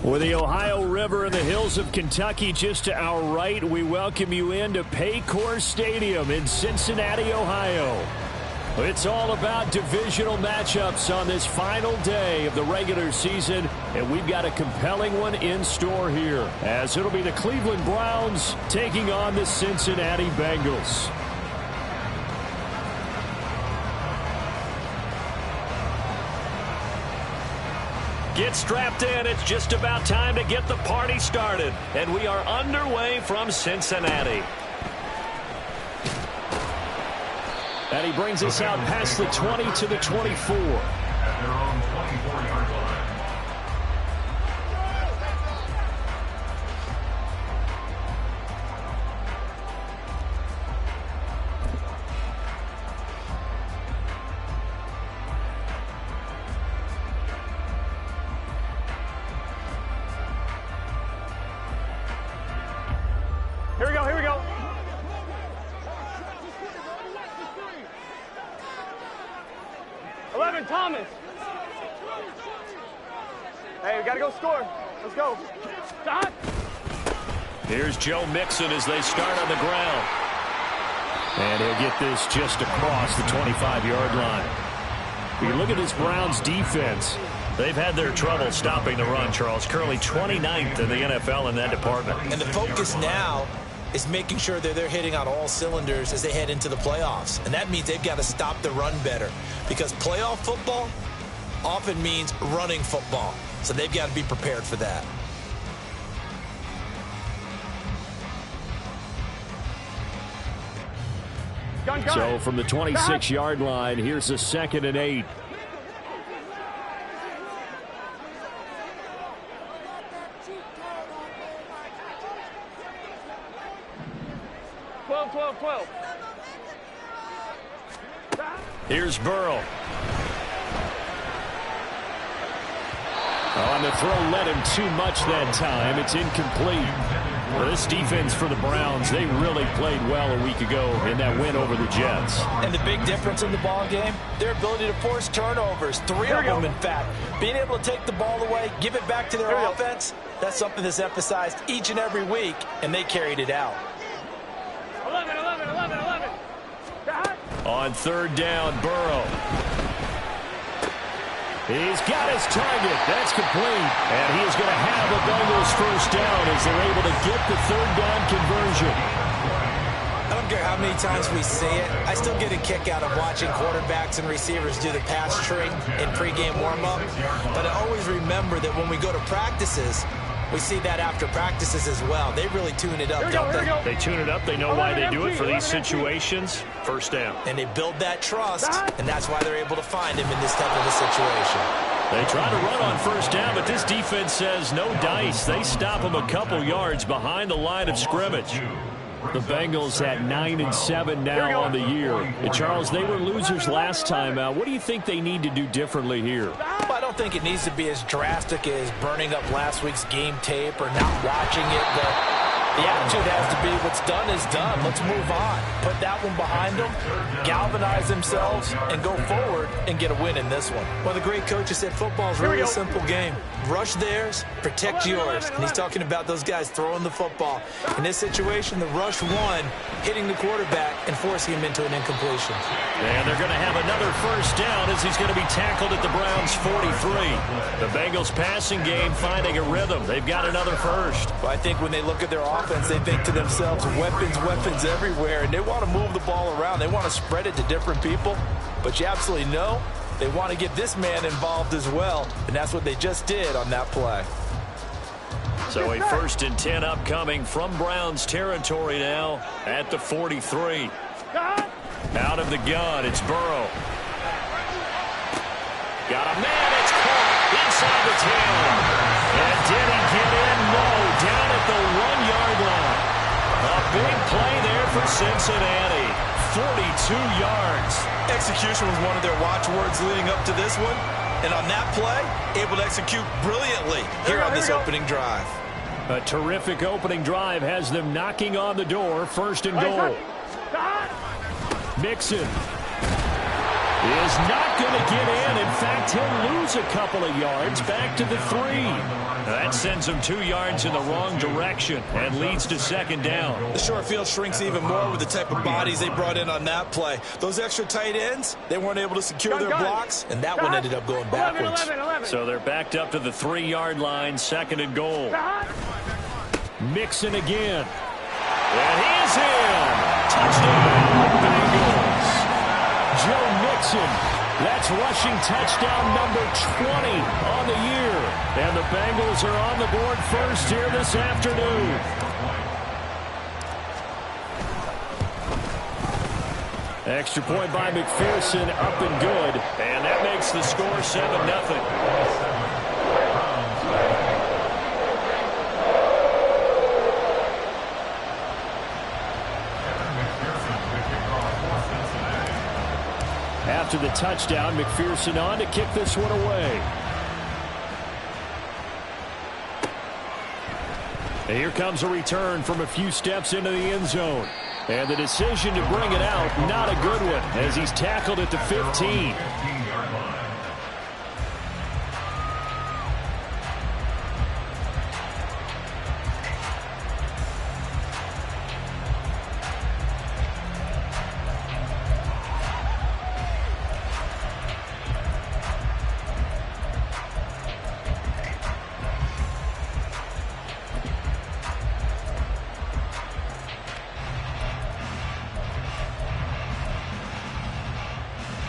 With the Ohio River and the hills of Kentucky just to our right, we welcome you into Paycor Stadium in Cincinnati, Ohio. It's all about divisional matchups on this final day of the regular season, and we've got a compelling one in store here, as it'll be the Cleveland Browns taking on the Cincinnati Bengals. Get strapped in. It's just about time to get the party started. And we are underway from Cincinnati. And he brings us out past the 20 to the 24. At their own 24-yard line. Here we go. Thomas. Hey, we got to go score. Let's go. Stop. Here's Joe Mixon as they start on the ground. And he'll get this just across the 25-yard line. You look at this Browns defense. They've had their trouble stopping the run, Charles. Currently 29th in the NFL in that department. And the focus now is making sure that they're hitting on all cylinders as they head into the playoffs. And that means they've got to stop the run better, because playoff football often means running football. So they've got to be prepared for that. So from the 26-yard line, here's a 2nd and 8. Here's Burrow. On the throw, led him too much that time. It's incomplete. Well, this defense for the Browns, they really played well a week ago in that win over the Jets. And the big difference in the ball game, their ability to force turnovers, 3 of them, in fact. Being able to take the ball away, give it back to their offense, that's something that's emphasized each and every week, and they carried it out. 11. On 3rd down, Burrow. He's got his target. That's complete. And he is going to have a Bengals first down as they're able to get the 3rd down conversion. I don't care how many times we see it. I still get a kick out of watching quarterbacks and receivers do the pass tree in pregame warm-up. But I always remember that when we go to practices, we see that after practices as well. They really tune it up, don't they? They tune it up. They know why they do it for these situations. First down. And they build that trust, and that's why they're able to find him in this type of a situation. They try to run on first down, but this defense says no dice. They stop him a couple yards behind the line of scrimmage. The Bengals at 9-7 now on the year. And Charles, they were losers last time out. What do you think they need to do differently here? Well, I don't think it needs to be as drastic as burning up last week's game tape or not watching it. The attitude has to be what's done is done. Let's move on. Put that one behind them, galvanize themselves, and go forward and get a win in this one. Well, the great coach has said football is really a simple game. Rush theirs, protect yours. And he's talking about those guys throwing the football. In this situation, the rush one, hitting the quarterback and forcing him into an incompletion. And they're going to have another first down as he's going to be tackled at the Browns' 43. The Bengals passing game finding a rhythm. They've got another first. Well, I think when they look at their offense, they think to themselves, weapons everywhere, and they want to move the ball around. They want to spread it to different people, but you absolutely know they want to get this man involved as well, and that's what they just did on that play. So a 1st and 10 upcoming from Browns territory now at the 43. Out of the gun, it's Burrow. Got a man, it's caught inside the 10. And did he get in? No, down at the 1-yard line. A big play there for Cincinnati. 42 yards. Execution was one of their watchwords leading up to this one. And on that play, able to execute brilliantly here on this opening drive. A terrific opening drive has them knocking on the door. 1st and goal. Mixon. is not going to get in. In fact, he'll lose a couple of yards back to the 3. That sends him 2 yards in the wrong direction and leads to second down. The short field shrinks even more with the type of bodies they brought in on that play. Those extra tight ends, they weren't able to secure their blocks, and that one ended up going backwards. 11. So they're backed up to the 3-yard line, second and goal. Mixon again. And he is in. Touchdown, Bengals. Joe Mixon. That's rushing touchdown number 20 on the year. And the Bengals are on the board first here this afternoon. Extra point by McPherson, up and good. And that makes the score 7-0. After the touchdown, McPherson on to kick this one away. And here comes a return from a few steps into the end zone. And the decision to bring it out, not a good one, as he's tackled at the 15.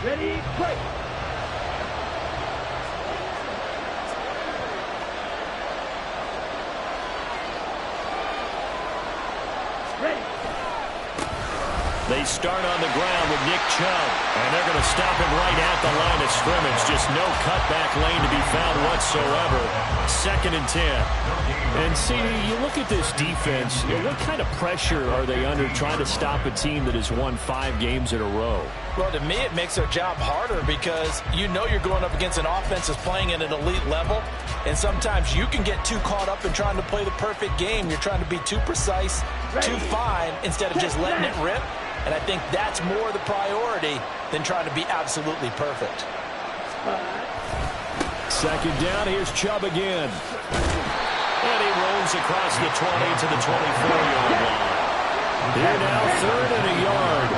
Ready, break. Ready. They start on the ground with Nick Chubb, and they're going to stop him right at the line of scrimmage. Just no cutback lane to be found whatsoever. 2nd and 10. And see, you look at this defense, what kind of pressure are they under trying to stop a team that has won 5 games in a row? Well, to me, it makes their job harder because you know you're going up against an offense that's playing at an elite level, and sometimes you can get too caught up in trying to play the perfect game. You're trying to be too precise, too fine, instead of just letting it rip. And I think that's more the priority than trying to be absolutely perfect. 2nd down, here's Chubb again. And he rolls across the 20 to the 24-yard line. Here now, 3rd and a yard.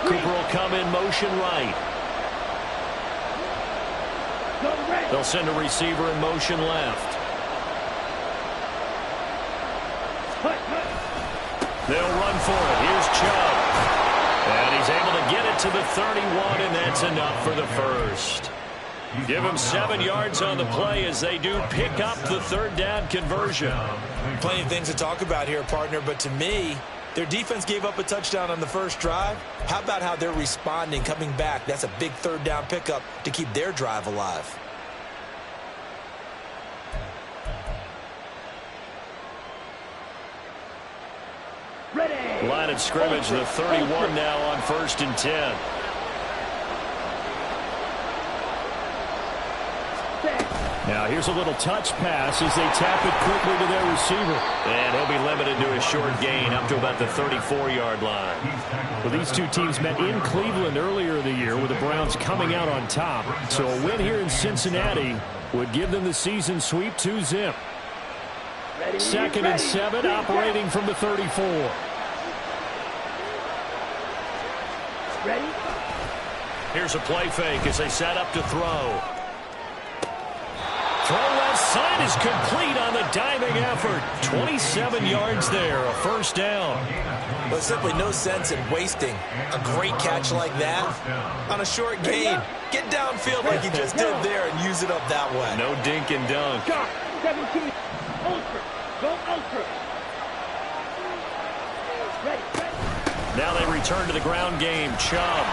Cooper will come in motion right. They'll send a receiver in motion left. They'll run for it. Here's Chubb. And he's able to get it to the 31, and that's enough for the first. Give him 7 yards on the play as they do pick up the 3rd down conversion. Plenty of things to talk about here, partner, but to me, their defense gave up a touchdown on the first drive. How about how they're responding, coming back? That's a big 3rd down pickup to keep their drive alive. Ready. Line of scrimmage, the 31 now on 1st and 10. Now here's a little touch pass as they tap it quickly to their receiver. And he'll be limited to a short gain up to about the 34-yard line. Well, these two teams met in Cleveland earlier in the year with the Browns coming out on top. So a win here in Cincinnati would give them the season sweep 2-zip. 2nd and 7, operating from the 34. Ready? Here's a play fake as they set up to throw. Throw left side is complete on the diving effort. 27 yards there, a 1st down. Well, simply no sense in wasting a great catch like that on a short gain. Get downfield like he just did there and use it up that way. No dink and dunk. 17. Ultra. Go ultra. Ready. Now they return to the ground game. Chubb.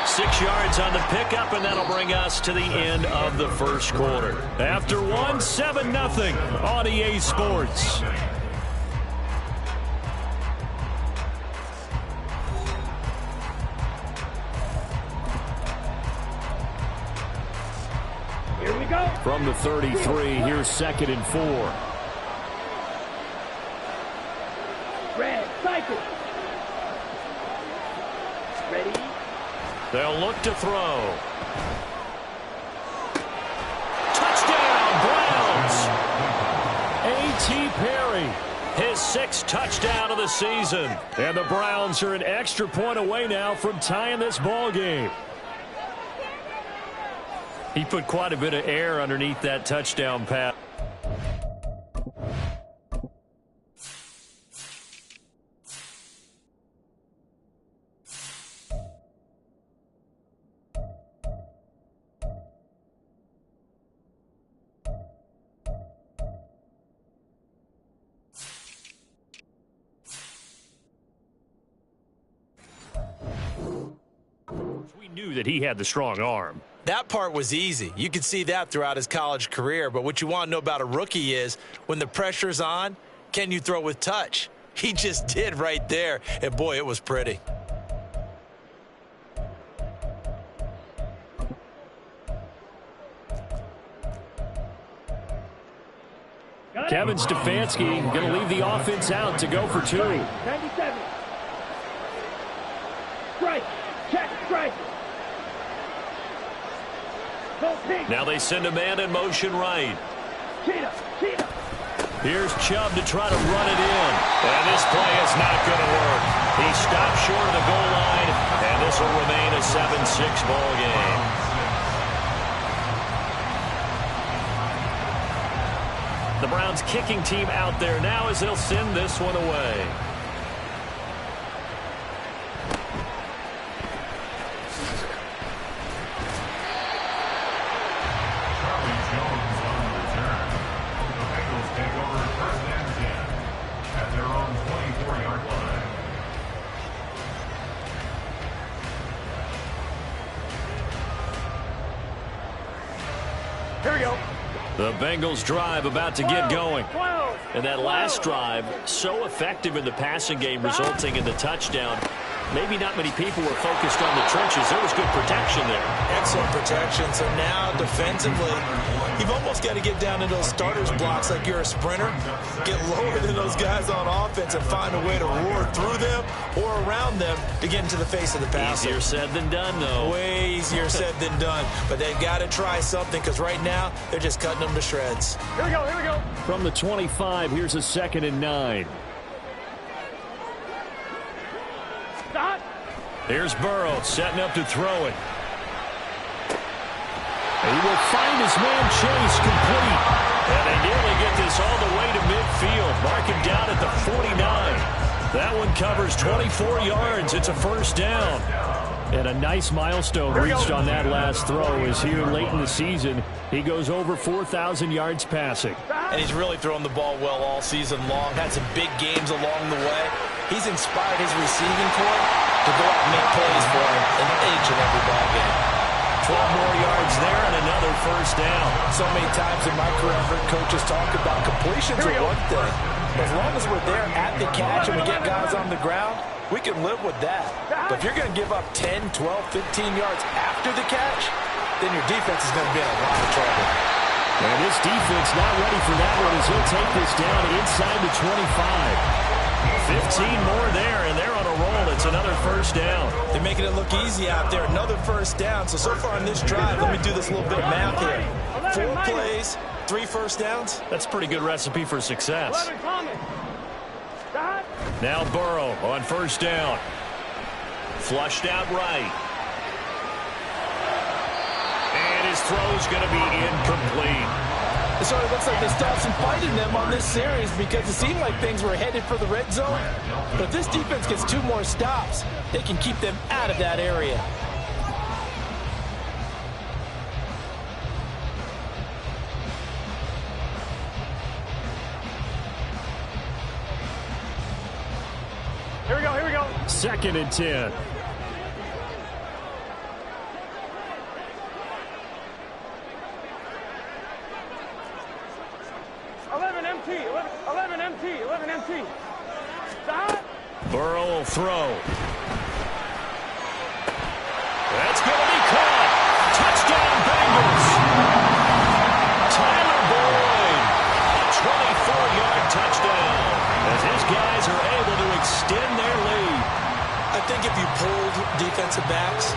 6 yards on the pickup, and that'll bring us to the end of the first quarter. After 1, 7-0 on EA Sports. From the 33, here's 2nd and 4. Red, cycle. Ready? They'll look to throw. Touchdown, Browns! A.T. Perry, his 6th touchdown of the season. And the Browns are an extra point away now from tying this ball game. He put quite a bit of air underneath that touchdown pass. We knew that he had the strong arm. That part was easy. You could see that throughout his college career. But what you want to know about a rookie is when the pressure's on, can you throw with touch? He just did right there. And, boy, it was pretty. Kevin Stefanski going to leave the offense out to go for 2. 97. Strike. Check. Strike. Now they send a man in motion right. Cheetah. Here's Chubb to try to run it in. And this play is not going to work. He stopped short of the goal line, and this will remain a 7-6 ball game. The Browns kicking team out there now as they'll send this one away. Here we go. The Bengals drive about to get going. And that last drive, so effective in the passing game, resulting in the touchdown. Maybe not many people were focused on the trenches. There was good protection there. Excellent protection. So now defensively, you've almost got to get down into those starters blocks like you're a sprinter. Get lower than those guys on offense and find a way to roar through them or around them to get into the face of the passer. Easier said than done, though. Way easier said than done. But they've got to try something because right now they're just cutting them to shreds. Here we go. From the 25, here's a 2nd and 9. Stop. Here's Burrow setting up to throw it. He will find his man Chase complete. And they nearly get this all the way to midfield. Mark him down at the 49. That one covers 24 yards. It's a 1st down. And a nice milestone reached on that last throw is here late in the season. He goes over 4,000 yards passing. And he's really thrown the ball well all season long. Had some big games along the way. He's inspired his receiving corps to go out and make plays for him in each and every ball game. 12 more yards there and another 1st down. So many times in my career I've heard coaches talk about completions are one thing. As long as we're there at the catch and we get guys on the ground, we can live with that. But if you're going to give up 10, 12, 15 yards after the catch, then your defense is going to be in a lot of trouble. And this defense not ready for that one as he'll take this down inside the 25. 15 more there, and they're on a roll. It's another 1st down. They're making it look easy out there. Another 1st down. So far on this drive, let me do this little bit of math here. 4 plays, 3 1st downs. That's a pretty good recipe for success. Now Burrow on 1st down. Flushed out right. And his throw's going to be incomplete. So it looks like they stopped some fighting them on this series because it seemed like things were headed for the red zone. But if this defense gets 2 more stops, they can keep them out of that area. Here we go. 2nd and 10. 11 MT. Stop. Burrow will throw. That's going to be caught. Touchdown, Bengals. think if you polled defensive backs,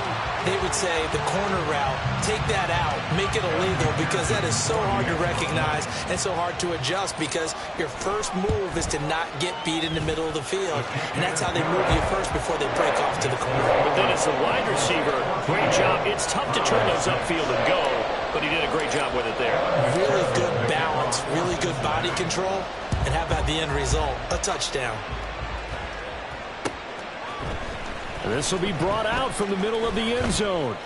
they would say the corner route, take that out, make it illegal, because that is so hard to recognize and so hard to adjust, because your first move is to not get beat in the middle of the field. And that's how they move you first before they break off to the corner. But then as a wide receiver, great job. It's tough to turn those upfield and go, but he did a great job with it there. Really good balance, really good body control, and how about the end result? A touchdown. This will be brought out from the middle of the end zone.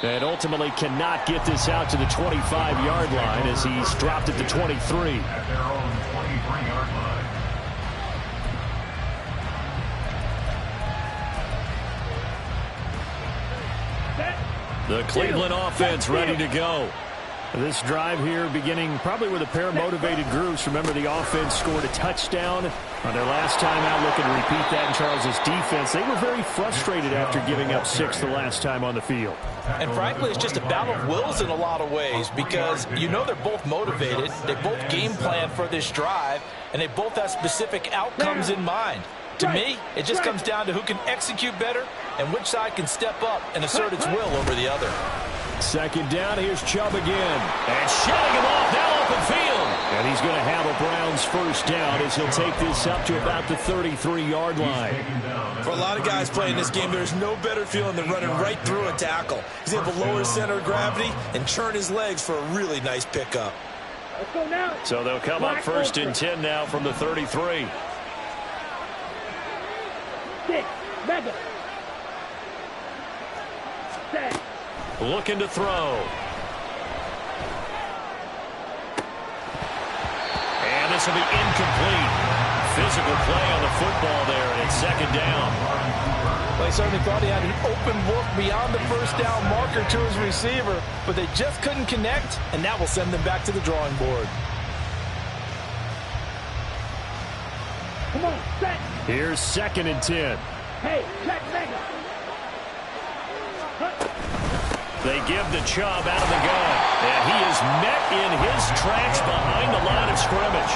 And ultimately cannot get this out to the 25-yard line as he's dropped it to 23. At their own 23-yard line. The Cleveland offense ready to go. This drive here beginning probably with a pair of motivated groups. Remember, the offense scored a touchdown on their last time out, looking to repeat that in Charles's defense. They were very frustrated after giving up 6 the last time on the field. And frankly, it's just a battle of wills in a lot of ways, because you know they're both motivated. They both game plan for this drive, and they both have specific outcomes in mind. To me, it just comes down to who can execute better and which side can step up and assert its will over the other. Second down, here's Chubb again. And shutting him off, now open field. And he's going to have a Browns first down as he'll take this up to about the 33-yard line. For a lot of guys playing this game, there's no better feeling than running right through a tackle. He's able to lower his center of gravity and churn his legs for a really nice pickup. Let's go now. So they'll come up first and 10 now from the 33. 6, mega. 7. Looking to throw. And this will be incomplete. Physical play on the football there, and it's second down. Well, he certainly thought he had an open look beyond the first down marker to his receiver, but they just couldn't connect, and that will send them back to the drawing board. Come on, set. Here's second and 10. Hey, check mega. They give the Chubb out of the gun, and he is met in his tracks behind the line of scrimmage.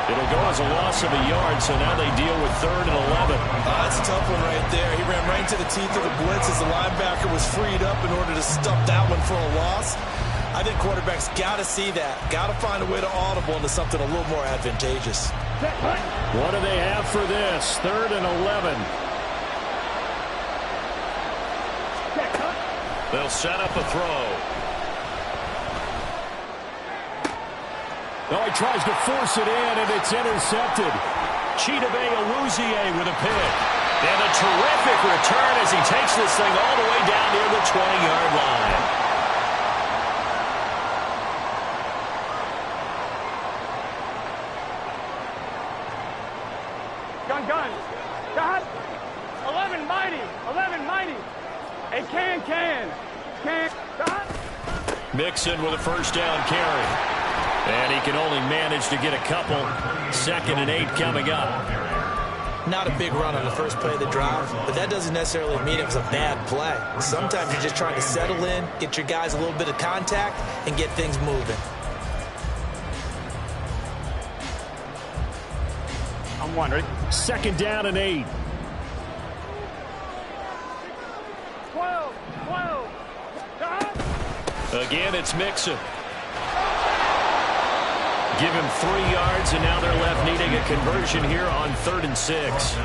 It'll go as a loss of a yard, so now they deal with 3rd and 11. That's a tough one right there. He ran right into the teeth of the blitz as the linebacker was freed up in order to stuff that one for a loss. I think quarterbacks got to see that, got to find a way to audible into something a little more advantageous. What do they have for this? 3rd and 11. They'll set up a throw. Oh, he tries to force it in, and it's intercepted. Chidobe Awuzie with a pick. And a terrific return as he takes this thing all the way down near the 20-yard line. Gun. God. 11 mighty. 11 mighty. A can. God. Mixon with a first down carry. And he can only manage to get a couple. 2nd and 8 coming up. Not a big run on the first play of the drive, but that doesn't necessarily mean it was a bad play. Sometimes you're just trying to settle in, get your guys a little bit of contact, and get things moving. I'm wondering. 2nd down and 8. 12. God. Again, it's Mixon. Give him 3 yards, and now they're left needing a conversion here on 3rd and 6.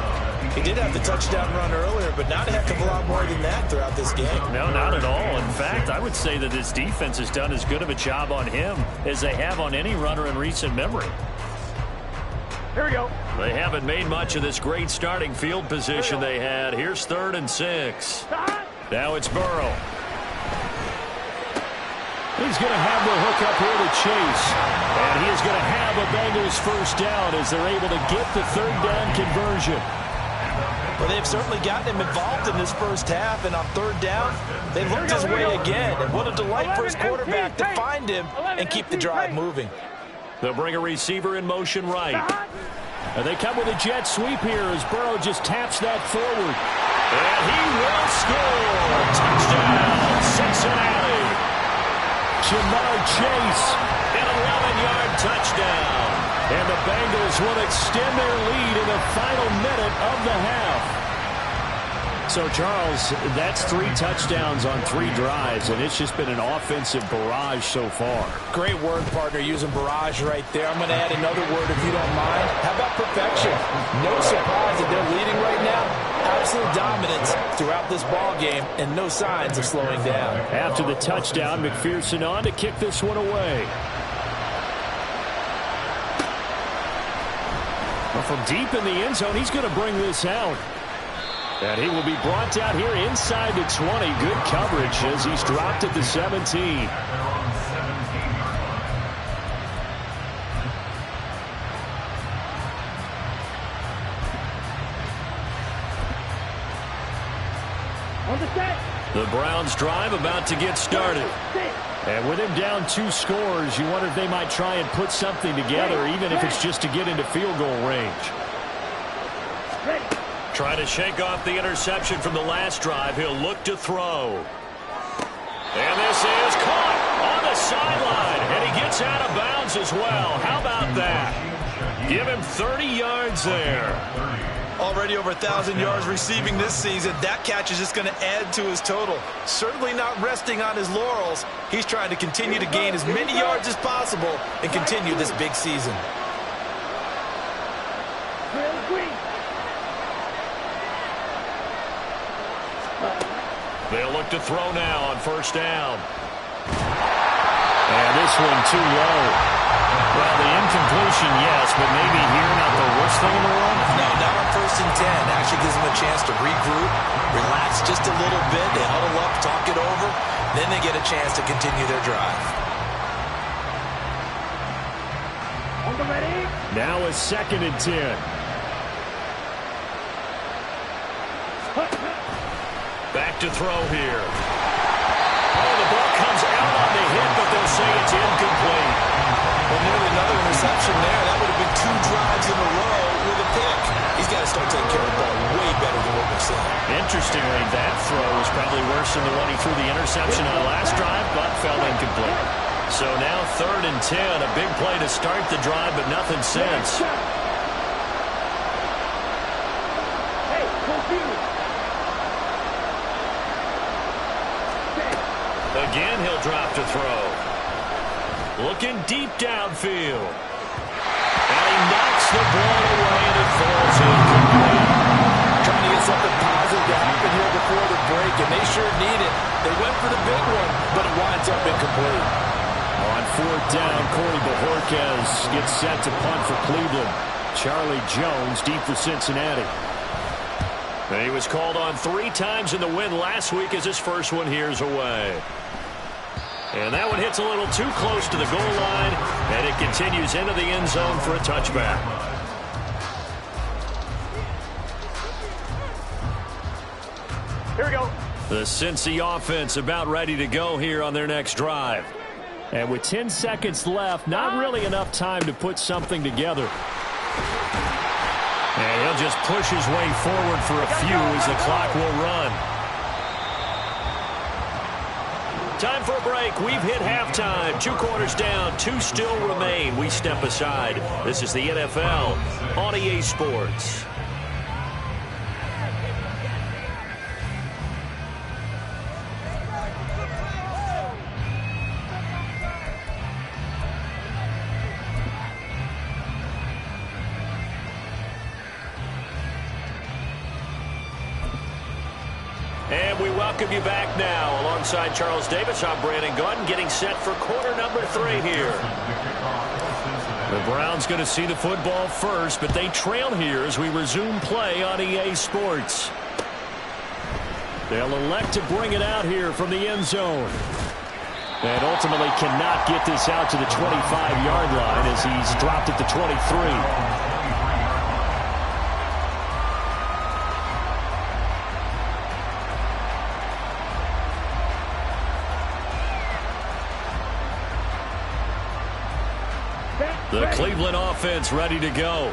He did have the touchdown run earlier, but not a heck of a lot more than that throughout this game. No, not at all. In fact, I would say that this defense has done as good of a job on him as they have on any runner in recent memory. Here we go. They haven't made much of this great starting field position they had. Here's 3rd and 6. Now it's Burrow. He's going to have the hook up here to Chase. And he is going to have a Bengals first down as they're able to get the 3rd down conversion. Well, they've certainly gotten him involved in this first half, and on 3rd down, they looked his way again. And what a delight for his quarterback to find him and keep the drive moving. They'll bring a receiver in motion right. And they come with a jet sweep here as Burrow just taps that forward. And he will score. Touchdown, Cincinnati. Jamar Chase, an 11-yard touchdown. And the Bengals will extend their lead in the final minute of the half. So, Charles, that's 3 touchdowns on 3 drives, and it's just been an offensive barrage so far. Great word, partner, using barrage right there. I'm going to add another word if you don't mind. How about perfection? No surprise that they're leading right now. Absolute dominance throughout this ball game, and no signs of slowing down. After the touchdown, McPherson on to kick this one away. Well, from deep in the end zone, he's going to bring this out. And he will be brought down here inside the 20. Good coverage as he's dropped at the 17. The Browns drive about to get started. And with him down 2 scores, you wonder if they might try and put something together, even if it's just to get into field goal range. Trying to shake off the interception from the last drive. He'll look to throw. And this is caught on the sideline. And he gets out of bounds as well. How about that? Give him 30 yards there. Already over 1,000 yards receiving this season. That catch is just going to add to his total. Certainly not resting on his laurels. He's trying to continue to gain as many yards as possible and continue this big season. They'll look to throw now on first down. And this one too low. Well, the incompletion, yes, but maybe here not the worst thing in the world? No, not on 1st and 10. Actually gives them a chance to regroup, relax just a little bit. They huddle up, talk it over. Then they get a chance to continue their drive. Now a 2nd and 10. Back to throw here. Oh, the ball comes out on the hit, but they'll say it's incomplete. Well, nearly another interception there. That would have been 2 drives in a row with a pick. He's got to start taking care of the ball way better than what we're seeing. Interestingly, that throw was probably worse than the one he threw the interception on last drive, but fell incomplete. So now 3rd and 10, a big play to start the drive, but nothing since. Again, he'll drop to throw. Looking deep downfield. And he knocks the ball away, and it falls incomplete. Trying to get something positive to happen here before the break, and they sure need it. They went for the big one, but it winds up incomplete. On 4th down, Corey Bajorquez gets set to punt for Cleveland. Charlie Jones deep for Cincinnati. And he was called on 3 times in the win last week as his first one here's away. And that one hits a little too close to the goal line, and it continues into the end zone for a touchback. Here we go. The Cincy offense about ready to go here on their next drive. And with 10 seconds left, not really enough time to put something together. And he'll just push his way forward for a few as the clock will run. Time for a break. We've hit halftime. 2 quarters down. 2 still remain. We step aside. This is the NFL on EA Sports. And we welcome you back now. Alongside Charles Davis, I'm Brandon Gordon, getting set for quarter number 3 here. The Browns going to see the football first, but they trail here as we resume play on EA Sports. They'll elect to bring it out here from the end zone. And ultimately cannot get this out to the 25-yard line as he's dropped at the 23. The Cleveland offense ready to go.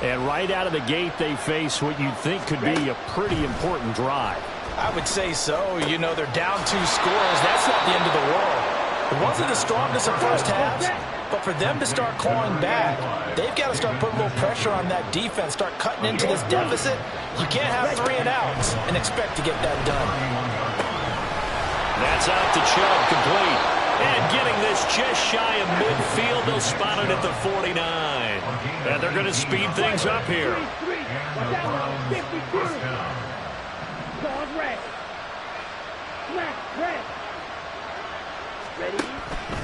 And right out of the gate, they face what you'd think could be a pretty important drive. I would say so. You know, they're down 2 scores. That's not the end of the world. It wasn't the strongest in first halves, but for them to start clawing back, they've got to start putting a little pressure on that defense, start cutting into this deficit. You can't have 3 and outs and expect to get that done. That's out to Chubb, complete. And getting this just shy of midfield, they'll spot it at the 49. And they're going to speed things up here.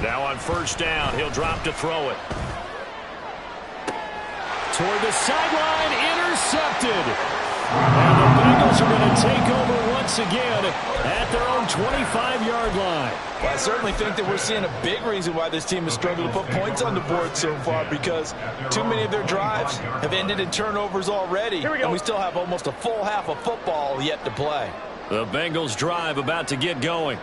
Now on first down, he'll drop to throw it. Toward the sideline, intercepted. And the Bengals are going to take over once again at their own 25-yard line. Well, I certainly think that we're seeing a big reason why this team has struggled to put points on the board so far, because too many of their drives have ended in turnovers already, and we still have almost a full half of football yet to play. The Bengals drive about to get going.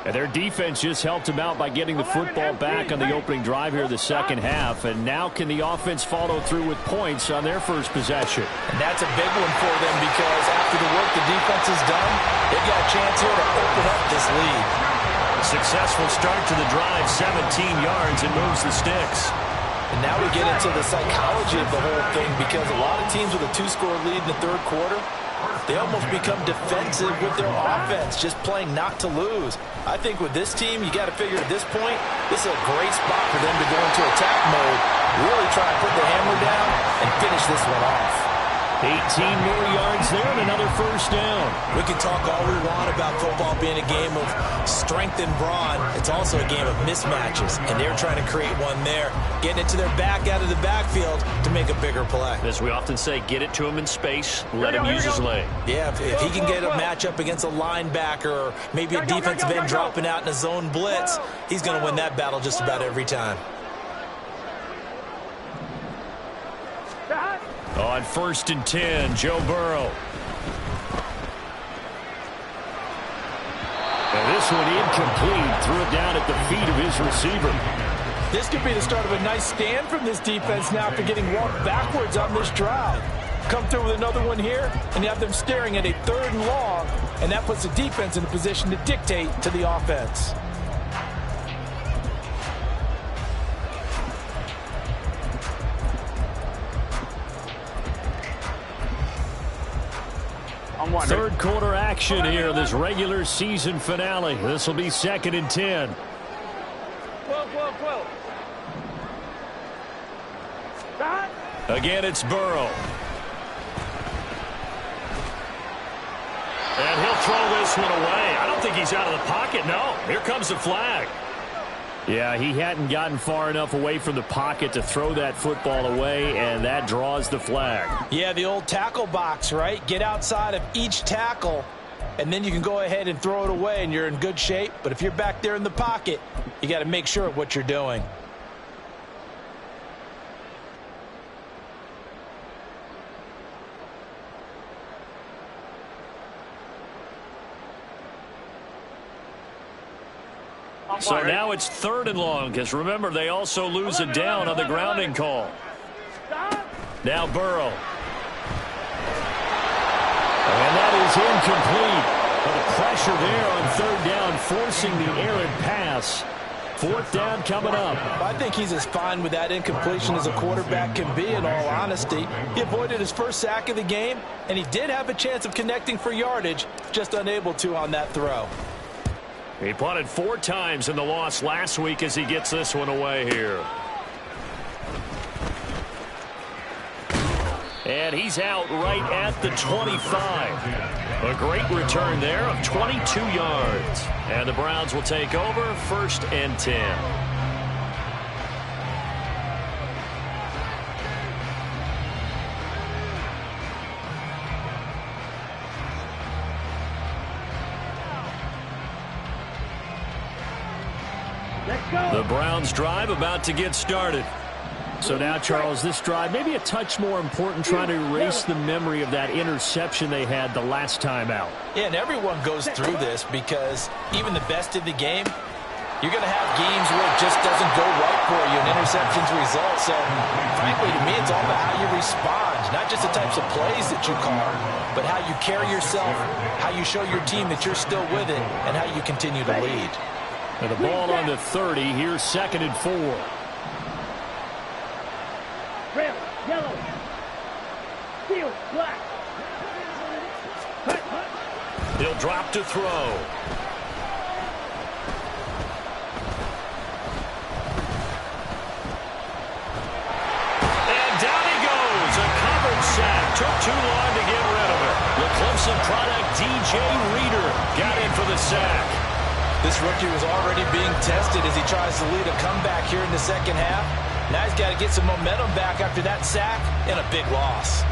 And their defense just helped them out by getting the football back on the opening drive here in the second half. And now can the offense follow through with points on their first possession? And that's a big one for them, because after the work the defense has done, they've got a chance here to open up this lead. Successful start to the drive, 17 yards, and moves the sticks. And now we get into the psychology of the whole thing, because a lot of teams with a 2-score lead in the third quarter, they almost become defensive with their offense, just playing not to lose. I think with this team, you got to figure at this point, this is a great spot for them to go into attack mode, really try and put the hammer down and finish this one off. 18 more yards there and another first down. We can talk all we want about football being a game of strength and brawn. It's also a game of mismatches, and they're trying to create one there, getting it to their back out of the backfield to make a bigger play. As we often say, get it to him in space, let him use his leg. Yeah, if he can get a matchup against a linebacker or maybe a defensive end dropping out in a zone blitz, he's going to win that battle just about every time. On first and 10, Joe Burrow. And this one incomplete. Threw it down at the feet of his receiver. This could be the start of a nice stand from this defense now after getting walked backwards on this drive. Come through with another one here, and you have them staring at a 3rd and long, and that puts the defense in a position to dictate to the offense. Third quarter action here, this regular season finale. This will be 2nd and 10. 12. Again, it's Burrow. And he'll throw this one away. I don't think he's out of the pocket, no. Here comes the flag. Yeah, he hadn't gotten far enough away from the pocket to throw that football away, and that draws the flag. Yeah, the old tackle box, right? Get outside of each tackle, and then you can go ahead and throw it away, and you're in good shape. But if you're back there in the pocket, you got to make sure of what you're doing. So now it's 3rd and long, because remember, they also lose a down on the grounding call. Now Burrow. And that is incomplete. But the pressure there on 3rd down, forcing the errant pass. 4th down coming up. I think he's as fine with that incompletion as a quarterback can be, in all honesty. He avoided his first sack of the game, and he did have a chance of connecting for yardage, just unable to on that throw. He punted 4 times in the loss last week as he gets this one away here. And he's out right at the 25. A great return there of 22 yards. And the Browns will take over 1st and 10. The Browns drive about to get started. So now, Charles, this drive maybe a touch more important, trying to erase the memory of that interception they had the last time out. Yeah, and everyone goes through this, because even the best in the game, you're going to have games where it just doesn't go right for you, and interceptions result. So, frankly, to me, it's all about how you respond, not just the types of plays that you call, but how you carry yourself, how you show your team that you're still with it, and how you continue to lead. And the ball on the 30. Here's 2nd and 4. Red, yellow, field, black. He'll drop to throw. And down he goes. A covered sack. Took too long to get rid of it. The Clemson product, DJ Reader, got in for the sack. This rookie was already being tested as he tries to lead a comeback here in the second half. Now he's got to get some momentum back after that sack and a big loss.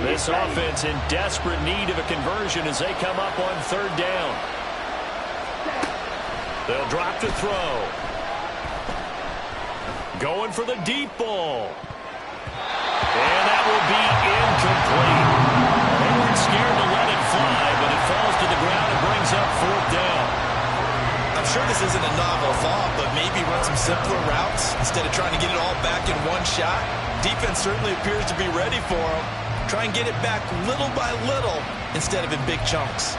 This offense in desperate need of a conversion as they come up on 3rd down. They'll drop to throw. Going for the deep ball. And that will be incomplete. They weren't scared to let it fly, but it falls to the ground and brings up 4th down. I'm sure this isn't a novel thought, but maybe run some simpler routes instead of trying to get it all back in one shot. Defense certainly appears to be ready for him. Try and get it back little by little instead of in big chunks.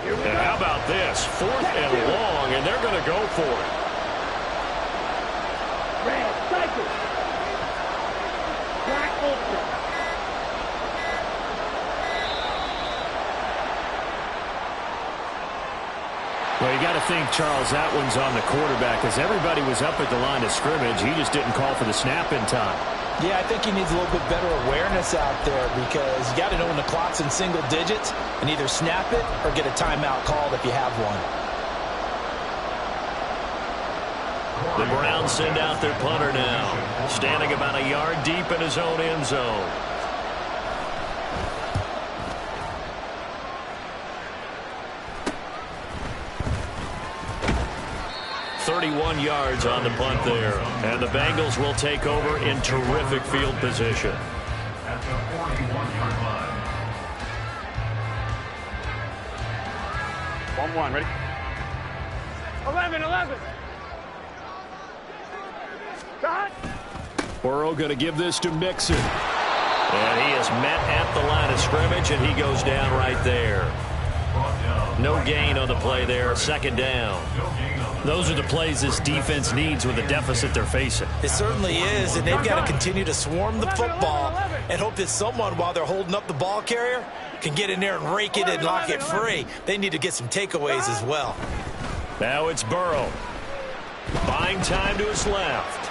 And how about this? 4th and long, and they're going to go for it. Red, cycle. Black, ultra. Well, you got to think, Charles, that one's on the quarterback as everybody was up at the line of scrimmage. He just didn't call for the snap in time. Yeah, I think he needs a little bit better awareness out there because you got to know when the clock's in single digits and either snap it or get a timeout called if you have one. The Browns send out their punter now, standing about a yard deep in his own end zone. "31 yards on the punt there, and the Bengals will take over in terrific field position. At the 41-yard line. 1-1, ready? 11. Cut. Burrow going to give this to Mixon. And he is met at the line of scrimmage, and he goes down right there. No gain on the play there, 2nd down. Those are the plays this defense needs with the deficit they're facing. It certainly is, and they've got to continue to swarm the football and hope that someone, while they're holding up the ball carrier, can get in there and rake it and lock it free. They need to get some takeaways as well. Now it's Burrow. Buying time to his left.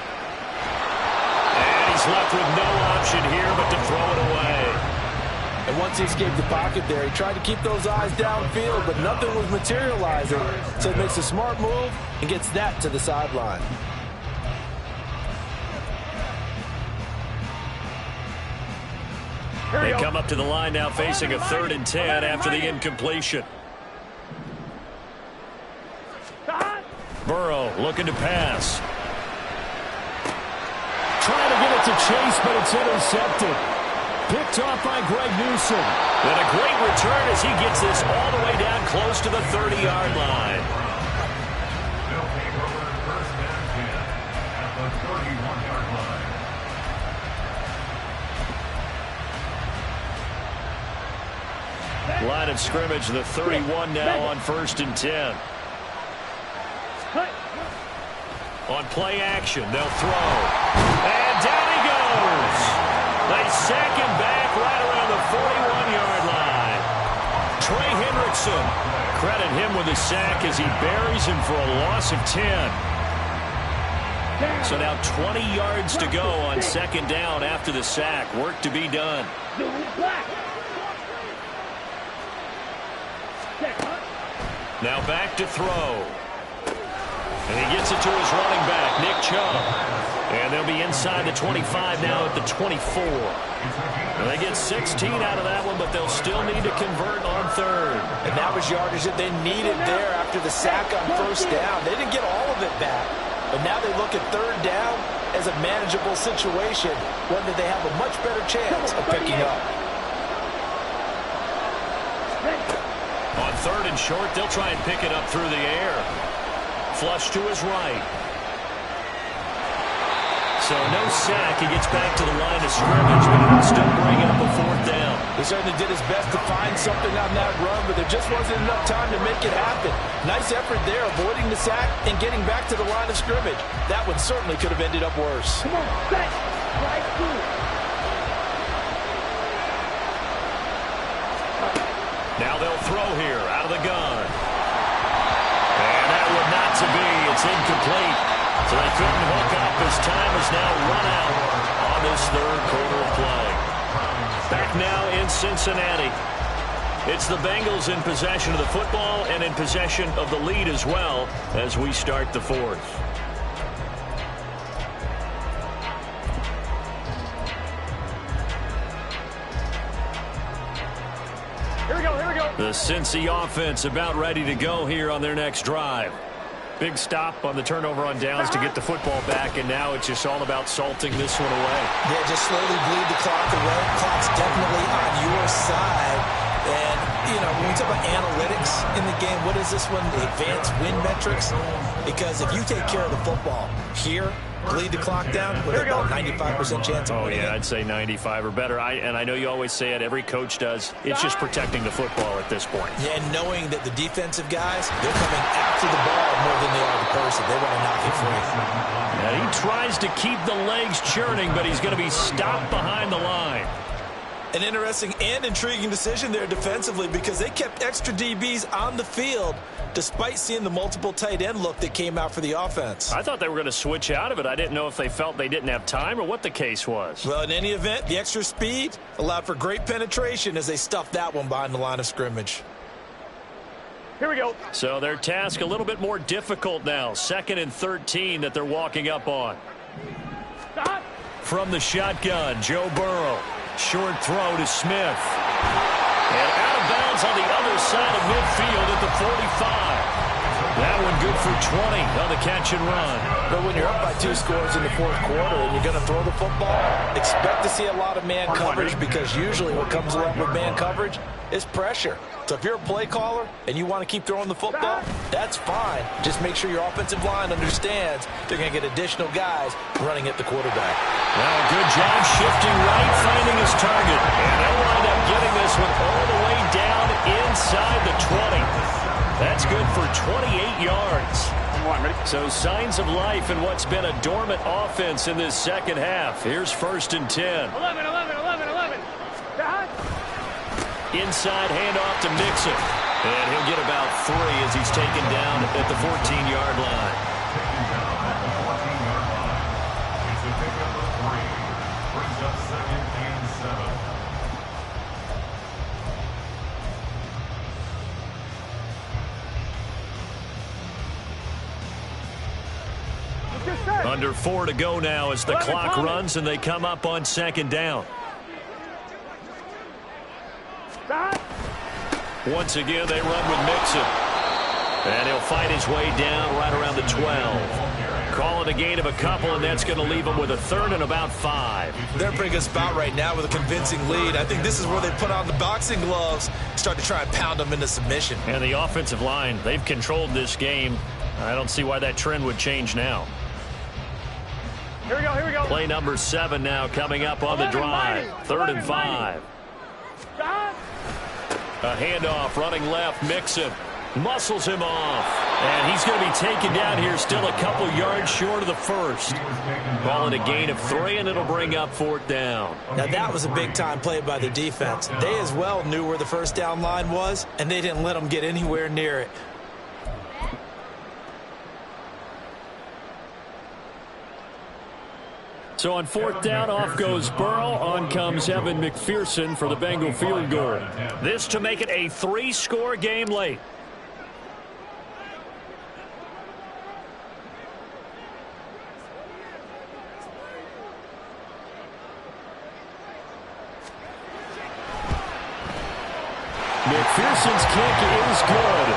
And he's left with no option here but to throw it away. And once he escaped the pocket there, he tried to keep those eyes downfield, but nothing was materializing. So he makes a smart move and gets that to the sideline. They come up to the line now facing a 3rd and 10 after the incompletion. Burrow looking to pass. Trying to get it to Chase, but it's intercepted. Picked off by Greg Newsom. And a great return as he gets this all the way down close to the 30-yard line. They'll take over 1st and 10 at the 31-yard line. Line of scrimmage, the 31 now on 1st and 10. On play action, they'll throw. And down he goes. They sack him back right around the 41-yard line. Trey Hendrickson, credit him with a sack as he buries him for a loss of 10. So now 20 yards to go on 2nd down after the sack. Work to be done. Now back to throw. And he gets it to his running back, Nick Chubb. And they'll be inside the 25 now at the 24. And they get 16 out of that one, but they'll still need to convert on 3rd. And that was yardage that they needed there after the sack on 1st down. They didn't get all of it back, but now they look at 3rd down as a manageable situation, one that they have a much better chance of picking up. 3rd and short. They'll try and pick it up through the air. Flush to his right. So no sack. He gets back to the line of scrimmage, but he'll still bring up a 4th down. He certainly did his best to find something on that run, but there just wasn't enough time to make it happen. Nice effort there, avoiding the sack and getting back to the line of scrimmage. That one certainly could have ended up worse. Come on, set. Right through. Now they'll throw here out of the gun. And that would not to be. It's incomplete. So they couldn't hook up as time is now run out on this 3rd quarter of play. Back now in Cincinnati. It's the Bengals in possession of the football and in possession of the lead as well as we start the 4th. Here we go, here we go. The Cincy offense about ready to go here on their next drive. Big stop on the turnover on downs to get the football back, and now it's just all about salting this one away. Yeah, just slowly bleed the clock away. Clock's definitely on your side. And, you know, when we talk about analytics in the game, what is this one? The advanced win metrics? Because if you take care of the football here, bleed the clock down with about 95% chance of winning. Oh, yeah, I'd say 95 or better. And I know you always say it, every coach does. It's just protecting the football at this point. Yeah, and knowing that the defensive guys, they're coming after the ball more than they are the person. They want to knock it free. And he tries to keep the legs churning, but he's going to be stopped behind the line. An interesting and intriguing decision there defensively because they kept extra DBs on the field despite seeing the multiple tight end look that came out for the offense. I thought they were going to switch out of it. I didn't know if they felt they didn't have time or what the case was. Well, in any event, the extra speed allowed for great penetration as they stuffed that one behind the line of scrimmage. Here we go. So their task a little bit more difficult now. 2nd and 13 that they're walking up on. Stop. From the shotgun, Joe Burrow. Short throw to Smith. And out of bounds on the other side of midfield at the 45. That one good for 20 on the catch and run. But when you're up by 2 scores in the 4th quarter and you're going to throw the football, expect to see a lot of man coverage because usually what comes along with man coverage is pressure. So if you're a play caller and you want to keep throwing the football, that's fine. Just make sure your offensive line understands they're going to get additional guys running at the quarterback. Now a good job shifting right, finding his target. And they'll wind up getting this one all the way down inside the 20. That's good for 28 yards. So signs of life in what's been a dormant offense in this 2nd half. Here's 1st and 10. 11. Inside handoff to Mixon. And he'll get about 3 as he's taken down at the 14-yard line. It's a pickup of 3. Brings up 2nd and 7. Under 4 to go now as the clock runs and they come up on 2nd down. Once again, they run with Mixon. And he'll fight his way down right around the 12. Call it a gain of a couple, and that's going to leave him with a 3rd and about 5. They're in a pretty good spot right now with a convincing lead. I think this is where they put on the boxing gloves, start to try and pound them into submission. And the offensive line, they've controlled this game. I don't see why that trend would change now. Here we go. Play number 7 now coming up on the drive. 3rd and 5. A handoff, running left, Mixon. Muscles him off. And he's going to be taken down here still a couple yards short of the 1st. Call it a gain of 3, and it'll bring up 4th down. Now, that was a big-time play by the defense. They as well knew where the 1st down line was, and they didn't let them get anywhere near it. So on 4th down, off goes Burrow. On comes Evan McPherson for the Bengal field goal. This to make it a 3-score game late. McPherson's kick is good.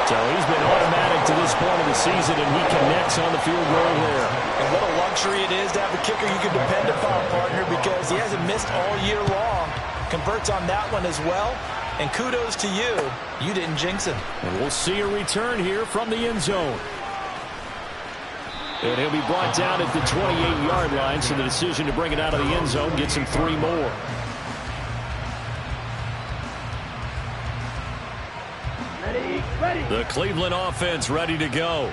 So he's been automatic to this point of the season, and he connects on the field goal there. And what a luxury it is to have a kicker you can depend upon, partner, because he hasn't missed all year long. Converts on that one as well. And kudos to you. You didn't jinx him. And we'll see a return here from the end zone. And he'll be brought down at the 28-yard line, so the decision to bring it out of the end zone gets him 3 more. The Cleveland offense ready to go.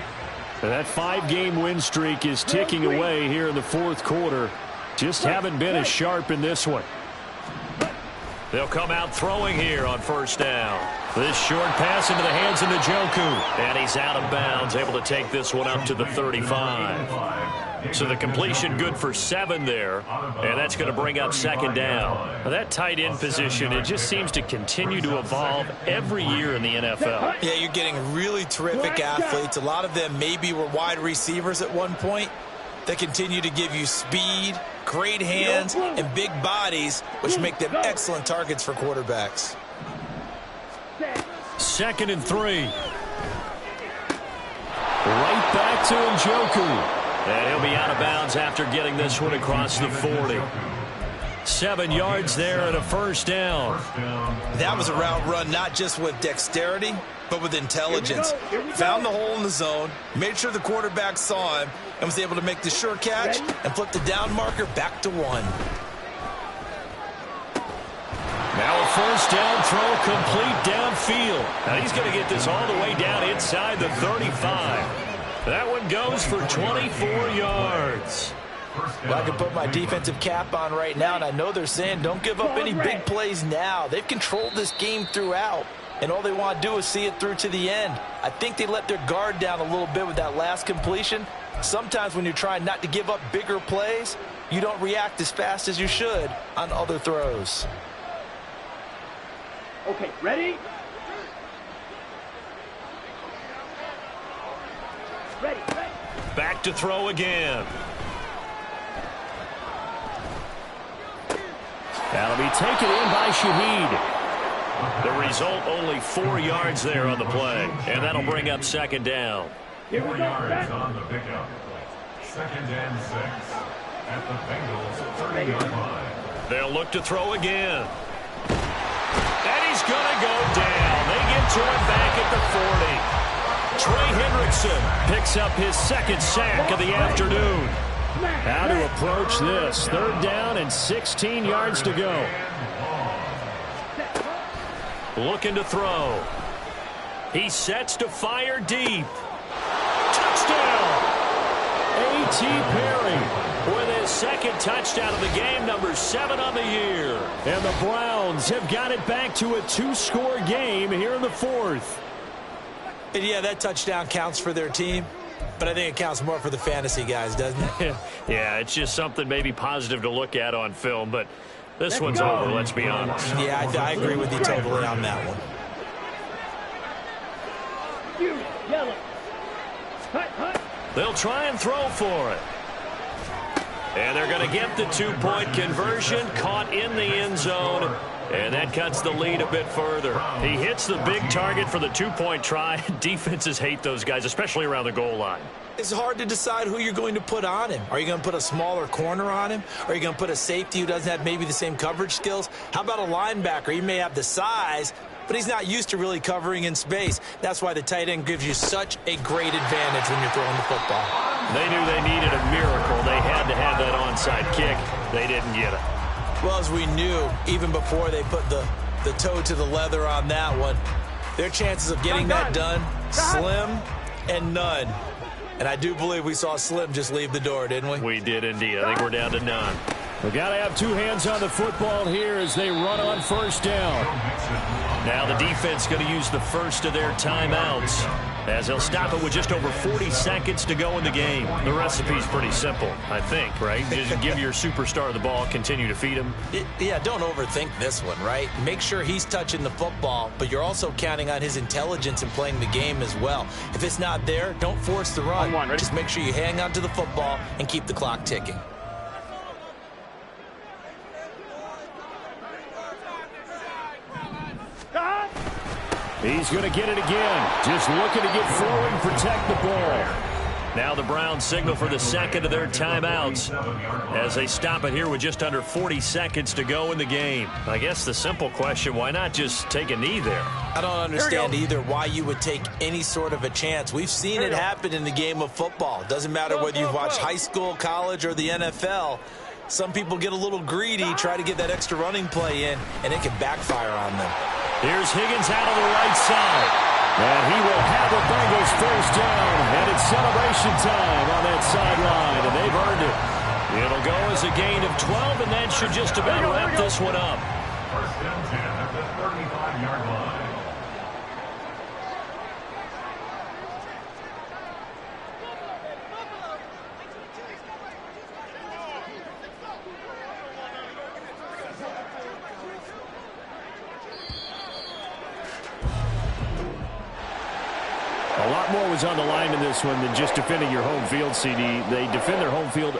That 5-game win streak is ticking away here in the fourth quarter. Just haven't been as sharp in this one. They'll come out throwing here on first down. This short pass into the hands of Njoku. And he's out of bounds, able to take this one up to the 35. So the completion good for 7 there. And that's going to bring up second down. Now that tight end position, it just seems to continue to evolve every year in the NFL. Yeah, you're getting really terrific athletes. A lot of them maybe were wide receivers at one point. They continue to give you speed, great hands, and big bodies, which make them excellent targets for quarterbacks. 2nd and 3. Right back to Njoku. And he'll be out of bounds after getting this one across the 40. 7 yards there and a first down. That was a route run not just with dexterity, but with intelligence. Found the hole in the zone, made sure the quarterback saw him, and was able to make the sure catch and flip the down marker back to 1. Now a first down throw complete downfield. Now he's going to get this all the way down inside the 35. That one goes for 24 yards. Well, I can put my defensive cap on right now, and I know they're saying don't give up any big plays now. They've controlled this game throughout, and all they want to do is see it through to the end. I think they let their guard down a little bit with that last completion. Sometimes when you're trying not to give up bigger plays, you don't react as fast as you should on other throws. Okay, ready? Ready. Back to throw again. That'll be taken in by Shaheed. The result, only 4 yards there on the play. And that'll bring up second down. 4 yards on the pickup. 2nd and 6 at the Bengals 30-yard line. They'll look to throw again. And he's going to go down. They get to him back at the 40. Trey Hendrickson picks up his 2nd sack of the afternoon. How to approach this. 3rd down and 16 yards to go. Looking to throw. He sets to fire deep. Touchdown! A.T. Perry with his 2nd touchdown of the game, number 7 on the year. And the Browns have got it back to a 2-score game here in the 4th. And yeah, that touchdown counts for their team, but I think it counts more for the fantasy guys, doesn't it? Yeah, it's just something maybe positive to look at on film, but this one's over, let's be honest. Yeah, I agree with you totally on that one. They'll try and throw for it. And they're going to get the 2-point conversion, caught in the end zone. And that cuts the lead a bit further. He hits the big target for the 2-point try. Defenses hate those guys, especially around the goal line. It's hard to decide who you're going to put on him. Are you going to put a smaller corner on him? Are you going to put a safety who doesn't have maybe the same coverage skills? How about a linebacker? He may have the size, but he's not used to really covering in space. That's why the tight end gives you such a great advantage when you're throwing the football. They knew they needed a miracle. They had to have that onside kick. They didn't get it. Well, as we knew, even before they put the toe to the leather on that one, their chances of getting that done, slim and none. And I do believe we saw Slim just leave the door, didn't we? We did indeed. I think we're down to none. We've got to have 2 hands on the football here as they run on first down. Now the defense going to use the first of their timeouts as they'll stop it with just over 40 seconds to go in the game. The recipe's pretty simple, I think, right? Just give your superstar the ball, continue to feed him. Yeah, don't overthink this one, right? Make sure he's touching the football, but you're also counting on his intelligence in playing the game as well. If it's not there, don't force the run. Just make sure you hang on to the football and keep the clock ticking. He's going to get it again. Just looking to get forward and protect the ball. Now the Browns signal for the second of their timeouts as they stop it here with just under 40 seconds to go in the game. I guess the simple question, why not just take a knee there? I don't understand either why you would take any sort of a chance. We've seen it happen in the game of football. Doesn't matter whether you've watched high school, college, or the NFL. Some people get a little greedy, try to get that extra running play in, and it can backfire on them. Here's Higgins out of the right side. And he will have the Bengals first down. And it's celebration time on that sideline, and they've earned it. It'll go as a gain of 12, and that should just about wrap this one up. First and 10 at the 35-yard line. A lot more was on the line in this one than just defending your home field, CD. They defend their home field